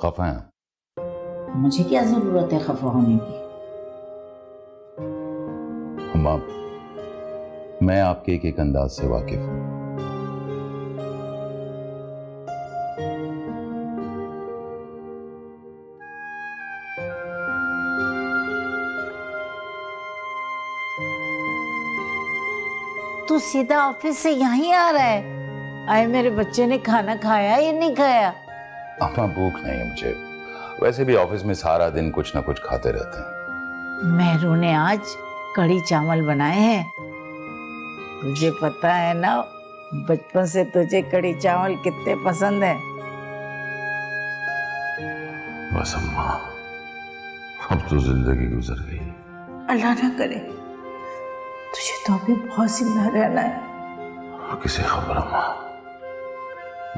खफा हैं? मुझे क्या जरूरत है खफा होने की? अम्मा, मैं आपके एक एक अंदाज से वाकिफ हूं। तू सीधा ऑफिस से यहीं आ रहा है? आए मेरे बच्चे ने खाना खाया या नहीं खाया? अम्मा भूख नहीं है मुझे, वैसे भी ऑफिस में सारा दिन कुछ ना कुछ खाते रहते हैं। मेहरू ने आज कढ़ी चावल बनाए हैं। तुझे पता है ना बचपन से तुझे कढ़ी चावल कितने पसंद है। बस अम्मा, अब तो जिंदगी गुजर गई। अल्लाह ना करे, तुझे तो अभी बहुत जिंदा रहना है। किसी खबर अम्मा,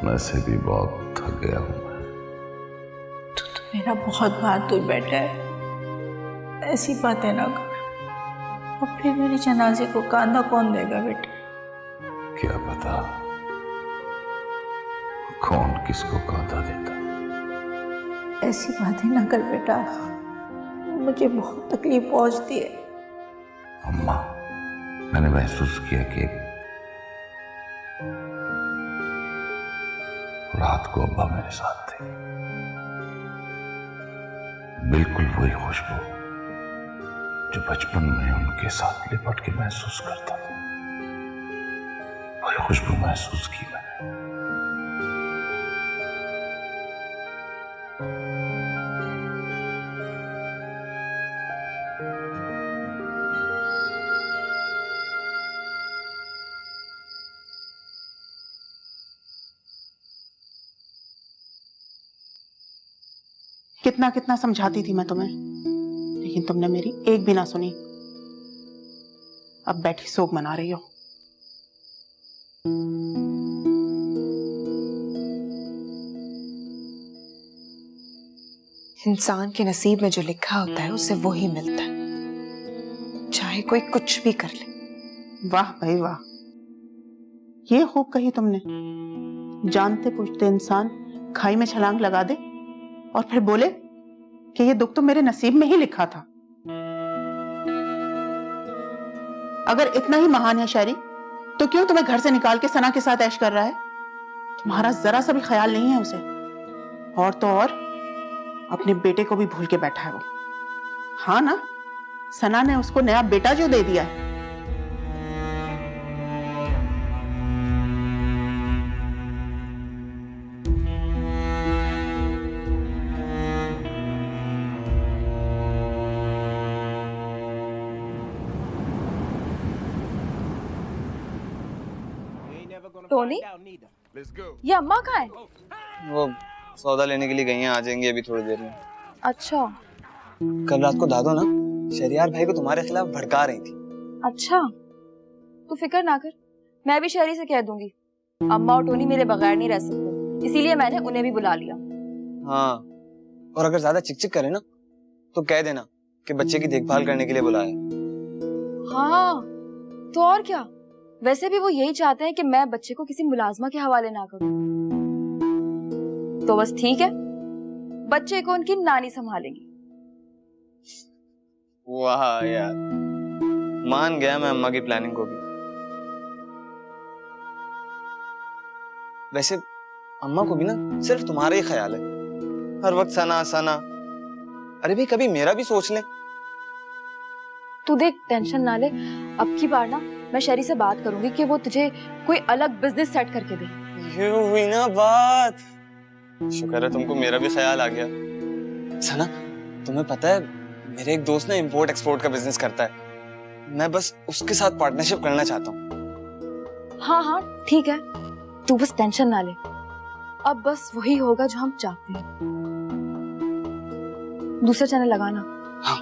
मैं से भी बहुत थक गया हूं। तू तो मेरा बहुत बहादुर बेटा है, ऐसी बातें ना कर। और फिर मेरे जनाजे को कांधा कौन देगा बेटा? क्या पता कौन किसको कांधा देता। ऐसी बातें ना कर बेटा, मुझे बहुत तकलीफ पहुंचती है। अम्मा, मैंने महसूस किया कि रात को अब्बा मेरे साथ थे। बिल्कुल वही खुशबू जो बचपन में उनके साथ लिपट के महसूस करता था, वही खुशबू महसूस की मैंने। कितना कितना समझाती थी मैं तुम्हें, लेकिन तुमने मेरी एक भी ना सुनी। अब बैठी सोग मना रही हो। इंसान के नसीब में जो लिखा होता है उसे वो ही मिलता है, चाहे कोई कुछ भी कर ले। वाह भाई वाह, ये खूब कही तुमने। जानते पूछते इंसान खाई में छलांग लगा दे और फिर बोले कि ये दुख तो मेरे नसीब में ही लिखा था। अगर इतना ही महान है शायरी, तो क्यों तुम्हें घर से निकाल के सना के साथ ऐश कर रहा है? तुम्हारा जरा सा भी ख्याल नहीं है उसे। और तो और अपने बेटे को भी भूल के बैठा है वो। हाँ ना, सना ने उसको नया बेटा जो दे दिया है। टोनी, ये अम्मा कहाँ है? वो सौदा लेने के लिए गई हैं, आ जाएंगी अभी थोड़ी देर में। अच्छा। कल रात को दादो ना शहरियार भाई को तुम्हारे खिलाफ भड़का रही थी। अच्छा, तू फिक्र ना कर, मैं भी शहरी से कह दूंगी। अम्मा और टोनी मेरे बगैर नहीं रह सकते, इसीलिए मैंने उन्हें भी बुला लिया। हाँ, और अगर ज्यादा चिक-चिक करे ना तो कह देना कि बच्चे की देखभाल करने के लिए बुलाया। हाँ, तो और क्या, वैसे भी वो यही चाहते हैं कि मैं बच्चे को किसी मुलाजमा के हवाले ना करूं। तो बस ठीक है, बच्चे को उनकी नानी संभालेंगी। वाह यार, मान गया मैं अम्मा की प्लानिंग को भी। वैसे अम्मा को भी ना सिर्फ तुम्हारा ही ख्याल है, हर वक्त सना सना। अरे भाई कभी मेरा भी सोच ले। तू देख, टेंशन ना ले, अब की बार ना मैं शहरी से बात करूंगी कि वो तुझे कोई अलग बिजनेस सेट करके दे। ये हुई ना बात, शुक्र है तुमको मेरा भी ख्याल आ गया। सना, तुम्हें पता है मेरे एक दोस्त ना इंपोर्ट एक्सपोर्ट का बिजनेस करता है, मैं बस उसके साथ पार्टनरशिप करना चाहता हूँ। हाँ हाँ ठीक है, तू बस टेंशन ना ले, अब बस वही होगा जो हम चाहते हैं। दूसरा चैनल लगाना। हाँ।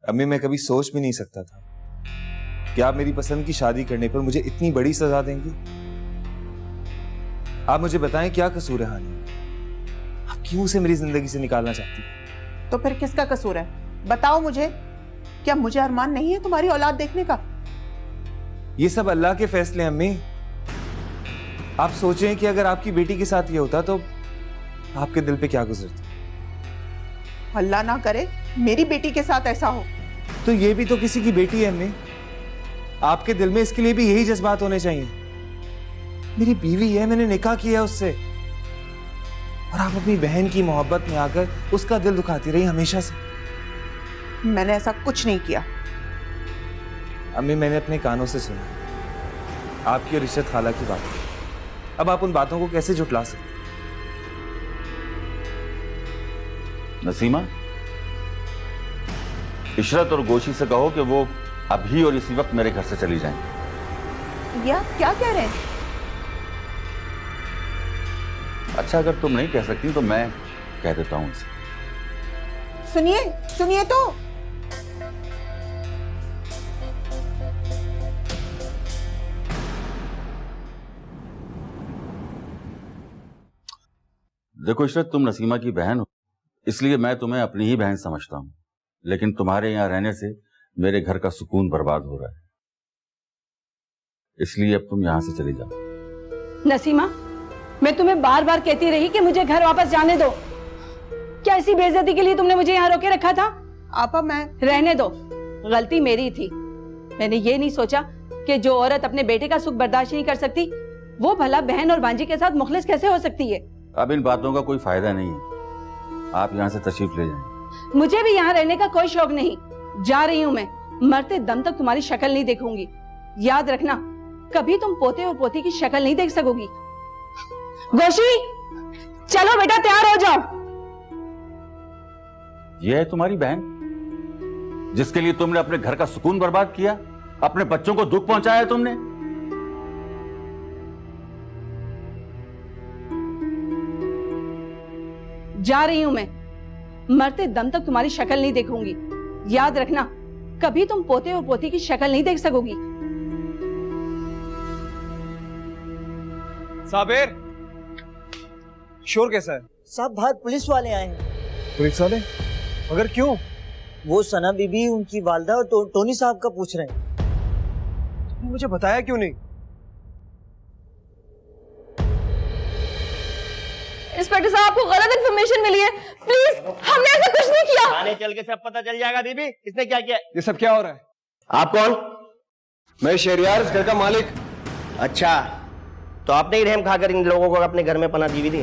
अम्मी, मैं कभी सोच भी नहीं सकता था कि आप मेरी पसंद की शादी करने पर मुझे इतनी बड़ी सजा देंगी। आप मुझे बताएं क्या कसूर है हानि? आप क्यों उसे मेरी जिंदगी से निकालना चाहती हैं? तो फिर किसका कसूर है? बताओ मुझे, क्या मुझे अरमान नहीं है तुम्हारी औलाद देखने का? ये सब अल्लाह के फैसले अम्मी। आप सोचें कि अगर आपकी बेटी के साथ ये होता तो आपके दिल पे क्या गुजरती। अल्लाह ना करे मेरी बेटी के साथ ऐसा हो। तो ये भी तो किसी की बेटी है अम्मी, आपके दिल में इसके लिए भी यही जज्बात होने चाहिए। मेरी बीवी है, मैंने निकाह किया है उससे, और आप अपनी बहन की मोहब्बत में आकर उसका दिल दुखाती रही हमेशा से। मैंने ऐसा कुछ नहीं किया। अम्मी मैंने अपने कानों से सुना आपकी और इशरत खाला की बात। अब आप उन बातों को कैसे झुठला सकते। नसीमा, इशरत और गोशी से कहो कि वो अभी और इसी वक्त मेरे घर से चली जाएं। या क्या कह रहे हैं? अच्छा, अगर तुम नहीं कह सकती तो मैं कह देता हूं इसे। सुनिए सुनिए तो। देखो इशरत, तुम नसीमा की बहन हो, इसलिए मैं तुम्हें अपनी ही बहन समझता हूं, लेकिन तुम्हारे यहां रहने से मेरे घर का सुकून बर्बाद हो रहा है, इसलिए अब तुम यहां से चली जाओ। नसीमा, मैं तुम्हें बार बार कहती रही कि मुझे घर वापस जाने दो। क्या ऐसी बेइज्जती के लिए तुमने मुझे यहाँ रोके रखा था? आपा मैं रहने दो, गलती मेरी थी। मैंने ये नहीं सोचा कि जो औरत अपने बेटे का सुख बर्दाश्त नहीं कर सकती वो भला बहन और भांजी के साथ मुखलिस कैसे हो सकती है। अब इन बातों का कोई फायदा नहीं है, आप यहाँ से तशरीफ ले जाएं। मुझे भी यहाँ रहने का कोई शौक नहीं। जा रही हूँ मैं, मरते दम तक तुम्हारी शक्ल नहीं देखूंगी। याद रखना, कभी तुम पोते और पोती की शक्ल नहीं देख सकोगी। गोशी, चलो बेटा तैयार हो जाओ। यह है तुम्हारी बहन जिसके लिए तुमने अपने घर का सुकून बर्बाद किया, अपने बच्चों को दुख पहुंचाया तुमने। जा रही हूं मैं, मरते दम तक तुम्हारी शक्ल नहीं देखूंगी। याद रखना, कभी तुम पोते और पोती की शक्ल नहीं देख सकोगी। साबिर, शोर कैसा है? साहब बाहर पुलिस वाले आए हैं। पुलिस वाले? मगर क्यों? वो सना बीबी, उनकी वालदा और टोनी साहब का पूछ रहे हैं। तुमने मुझे बताया क्यों नहीं? इंस्पेक्टर साहब, आपको गलत इन्फॉर्मेशन मिली है, प्लीज, हमने ऐसा कुछ नहीं किया। थाने चल के सब पता चल जाएगा बीबी, इसने क्या किया। ये सब क्या हो रहा है? आप कौन? मैं शहरियार, इस घर का मालिक। अच्छा, तो आपने ही रहम खाकर इन लोगों को अपने घर में पनाह दी हुई थी।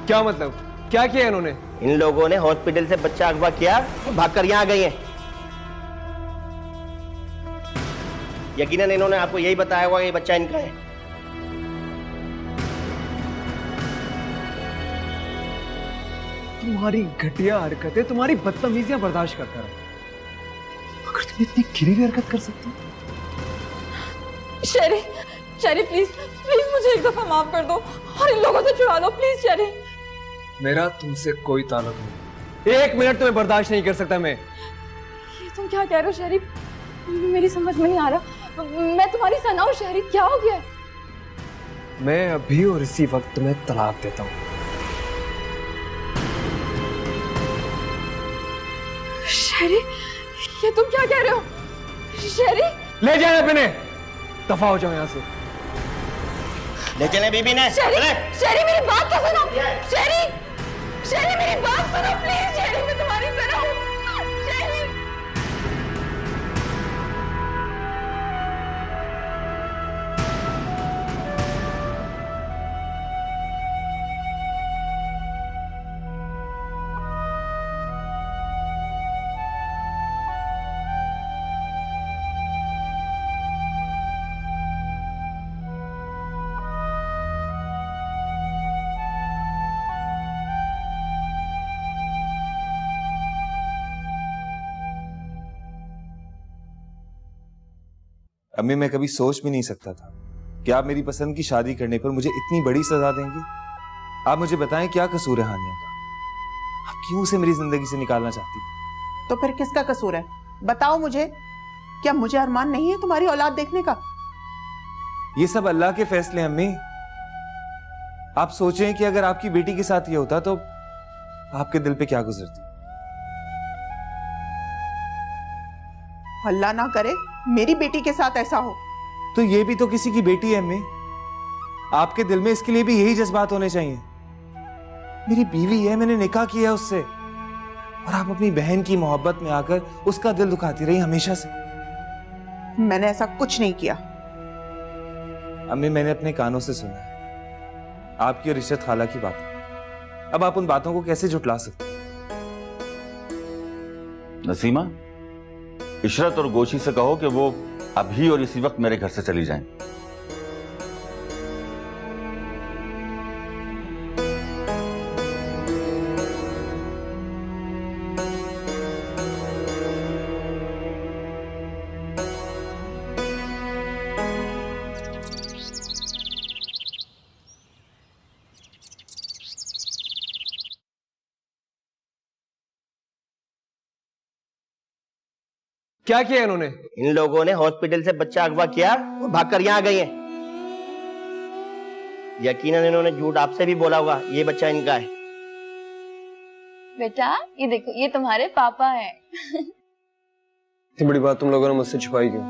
क्या मतलब, क्या किया इन्होंने? इन लोगों ने हॉस्पिटल से बच्चा अगवा किया, भागकर यहाँ आ गई हैं। यकीनन इन्होंने आपको यही बताया होगा कि ये बच्चा इनका है। तुम्हारी घटिया हरकतें, तुम्हारी बदतमीजियां बर्दाश्त करता रहा, मगर तुम इतनी गिरी हुई हरकत कर सकती हो? शेरी, शेरी प्लीज प्लीज मुझे एक दफा माफ कर दो और इन लोगों से छुड़ा लो प्लीज। शेरी, मेरा तुमसे कोई ताल्लुक नहीं, एक मिनट तुम्हें बर्दाश्त नहीं कर सकता मैं। ये तुम क्या कह रहे हो शेरी? मेरी समझ में नहीं आ रहा। मैं तुम्हारी सना हूँ शेरी, क्या हो गया? मैं अभी और इसी वक्त तुम्हें तलाक देता हूँ। शेरी, ये तुम क्या कह रहे हो? शेरी, ले जाए अपने, दफा हो जाओ यहाँ से। ले चले बीबी ने। शेरी, शेरी मेरी बात तो सुनो। शेरी, शेरी मेरी बात सुनो प्लीज। शेरी, मैं तुम्हारी सना हूँ। शेरी, अम्मी मैं कभी सोच भी नहीं सकता था कि आप मेरी पसंद की शादी करने पर मुझे इतनी बड़ी सजा देंगी। आप मुझे बताएं क्या कसूर है हानिया का? आप क्यों उसे मेरी जिंदगी से निकालना चाहती हैं? तो फिर किसका कसूर है? बताओ मुझे। क्या मुझे अरमान नहीं है तुम्हारी औलाद देखने का? ये सब अल्लाह के फैसले हैं अम्मी। आप सोचें कि अगर आपकी बेटी के साथ ये होता तो आपके दिल पे क्या गुजरती। अल्लाह ना करे मेरी बेटी के साथ ऐसा हो। तो ये भी तो किसी की बेटी है अम्मी। आपके दिल में इसके लिए भी यही जज्बात होने चाहिए। मेरी बीवी है, मैंने निकाह किया है उससे, और आप अपनी बहन की मोहब्बत में आकर उसका दिल दुखाती रही हमेशा से। मैंने ऐसा कुछ नहीं किया। अम्मी, मैंने अपने कानों से सुना है आपकी और इशरत खाला की बात। अब आप उन बातों को कैसे झुटला सकते? नसीमा, इशरत और गोशी से कहो कि वो अभी और इसी वक्त मेरे घर से चली जाएं। क्या किया इन्होंने? इन लोगों ने हॉस्पिटल से बच्चा अगवा किया और भागकर यहाँ आ गई हैं। यकीनन इन्होंने झूठ आपसे भी बोला होगा ये बच्चा इनका है। बेटा ये देखो, ये तुम्हारे पापा हैं। इतनी बड़ी बात तुम लोगों ने मुझसे छुपाई क्यों?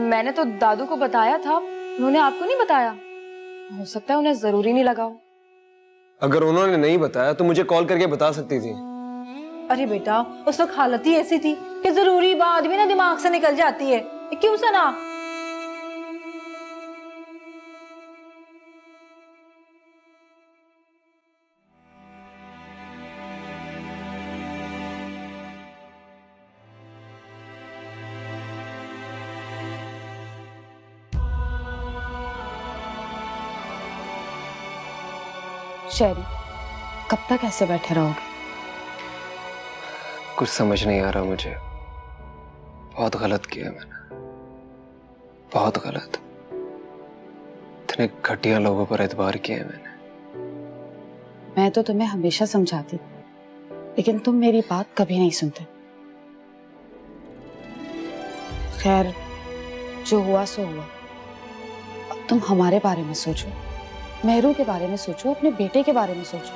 मैंने तो दादू को बताया था, उन्होंने आपको नहीं बताया। हो सकता है उन्हें जरूरी नहीं लगा हो। अगर उन्होंने नहीं बताया तो मुझे कॉल करके बता सकती थी। अरे बेटा, उस वक्त हालत ही ऐसी थी कि जरूरी बात भी ना दिमाग से निकल जाती है। क्यों सना? शहरी, कब तक ऐसे बैठे रहोगे? कुछ समझ नहीं आ रहा मुझे। बहुत गलत किया मैंने, बहुत गलत। इतने घटिया लोगों पर एतबार किया है मैंने। मैं तो तुम्हें हमेशा समझाती, लेकिन तुम मेरी बात कभी नहीं सुनते। खैर, जो हुआ सो हुआ। अब तुम हमारे बारे में सोचो, मेहरू के बारे में सोचो, अपने बेटे के बारे में सोचो।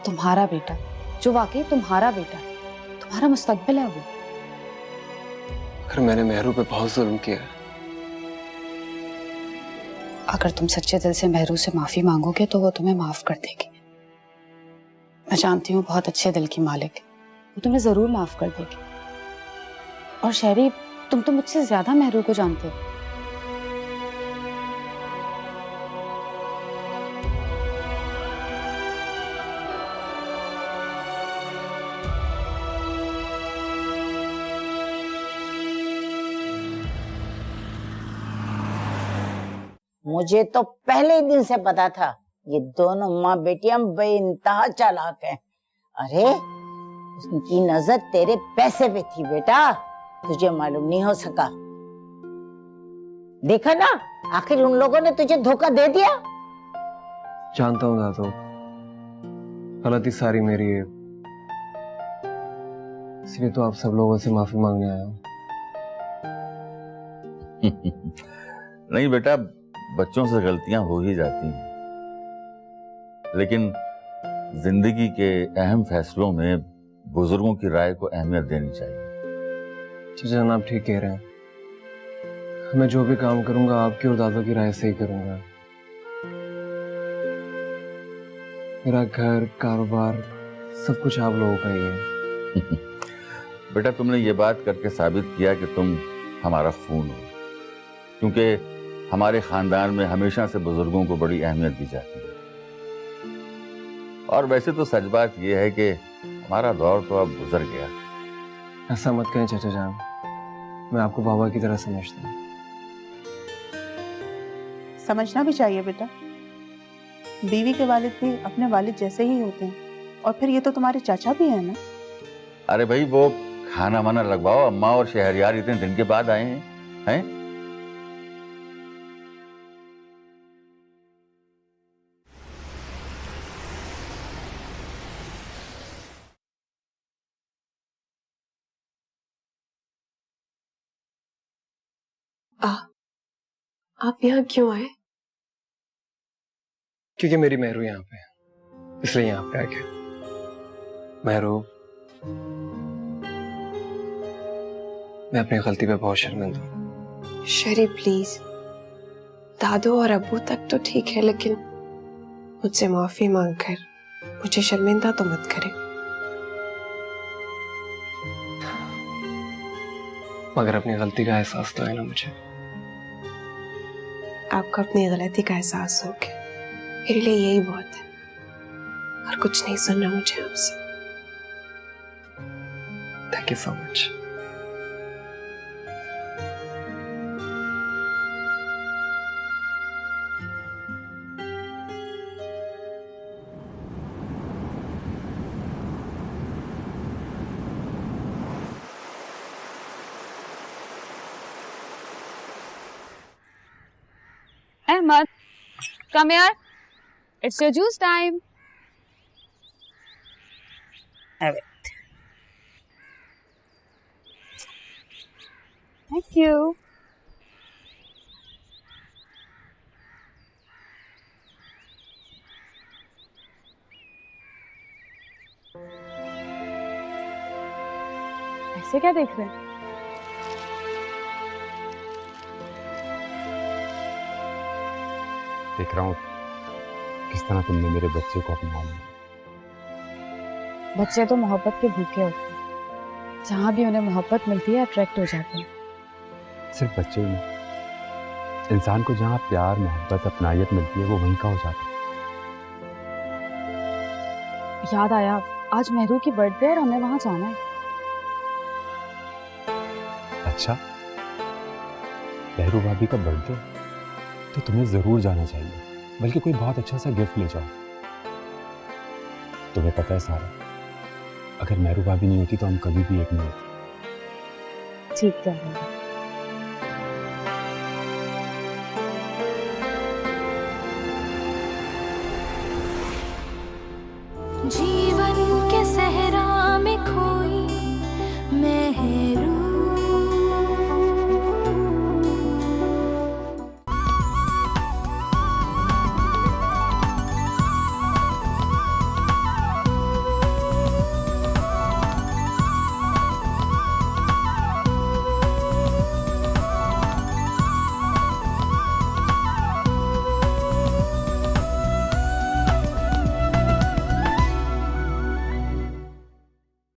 तुम्हारा बेटा, जो वाकई तुम्हारा बेटा है, तुम्हारा मुस्तकबिल है वो। अगर मैंने मेहरू पे बहुत जुल्म किया है। अगर तुम सच्चे दिल से मेहरू से माफी मांगोगे तो वो तुम्हें माफ कर देगी। मैं जानती हूँ बहुत अच्छे दिल की मालिक है, वो तुम्हें जरूर माफ कर देगी। और शहरी, तुम तो मुझसे ज्यादा मेहरू को जानते हो। मुझे तो पहले ही दिन से पता था ये दोनों माँ बेटियां बेइंतहा चालाक हैं। अरे उनकी नजर तेरे पैसे पे थी बेटा, तुझे मालूम नहीं हो सका। देखा ना, आखिर उन लोगों ने तुझे धोखा दे दिया। जानता हूँ दादू, गलती सारी मेरी है, इसलिए तो आप सब लोगों से माफी मांगने आया हूँ। नहीं बेटा, बच्चों से गलतियां हो ही जाती हैं, लेकिन जिंदगी के अहम फैसलों में बुजुर्गों की राय को अहमियत देनी चाहिए। चाचा जान, आप ठीक कह रहे हैं। मैं जो भी काम करूंगा आपकी और दादा की राय से ही करूंगा। मेरा घर, कारोबार, सब कुछ आप लोगों का ही है। बेटा, तुमने ये बात करके साबित किया कि तुम हमारा खून हो, क्योंकि हमारे खानदान में हमेशा से बुजुर्गों को बड़ी अहमियत दी जाती है। और वैसे तो सच बात यह है कि हमारा दौर तो अब गुजर गया। ऐसा मत कहें चाचा जान, मैं आपको बाबा की तरह समझता हूँ। समझना भी चाहिए बेटा, बीवी के वालिद भी अपने वालिद जैसे ही होते हैं। और फिर ये तो तुम्हारे चाचा भी हैं ना। अरे भाई, वो खाना वाना लगवाओ, अम्मा और शहरयार इतने दिन के बाद आए हैं। आप यहाँ क्यों आए? क्योंकि मेरी मेहरू यहाँ पे है, इसलिए यहाँ पे आ गया। मेहरू, मैं अपनी गलती पे बहुत शर्मिंदा हूँ। शरी प्लीज, दादू और अब्बू तक तो ठीक है, लेकिन मुझसे माफी मांगकर मुझे शर्मिंदा तो मत करें। मगर अपनी गलती का एहसास तो है ना मुझे। आपको अपनी गलती का एहसास हो गया, मेरे लिए यही बहुत है, और कुछ नहीं सुनना मुझे आपसे। Thank you so much. Ahmad, come here. It's your juice time. Have it. Thank you. ऐसे क्या देख रहे हैं? देख रहा हूँ किस तरह तुमने मेरे बच्चे को अपना लिया। बच्चे तो मोहब्बत के भूखे होते हैं, जहाँ भी उन्हें मोहब्बत मिलती है अट्रैक्ट हो जाते हैं। सिर्फ बच्चे ही नहीं, इंसान को जहाँ प्यार मोहब्बत अपनायत मिलती है वो वहीं का हो जाता है। याद आया, आज मेहरू की बर्थडे और हमें वहाँ जाना है। अच्छा, मेहरू भाभी का बर्थडे तो तुम्हें जरूर जाना चाहिए, बल्कि कोई बहुत अच्छा सा गिफ्ट ले जाओ। तुम्हें पता है सारा, अगर मेहरू भाभी नहीं होती तो हम कभी भी एक नहीं होते। ठीक है। जी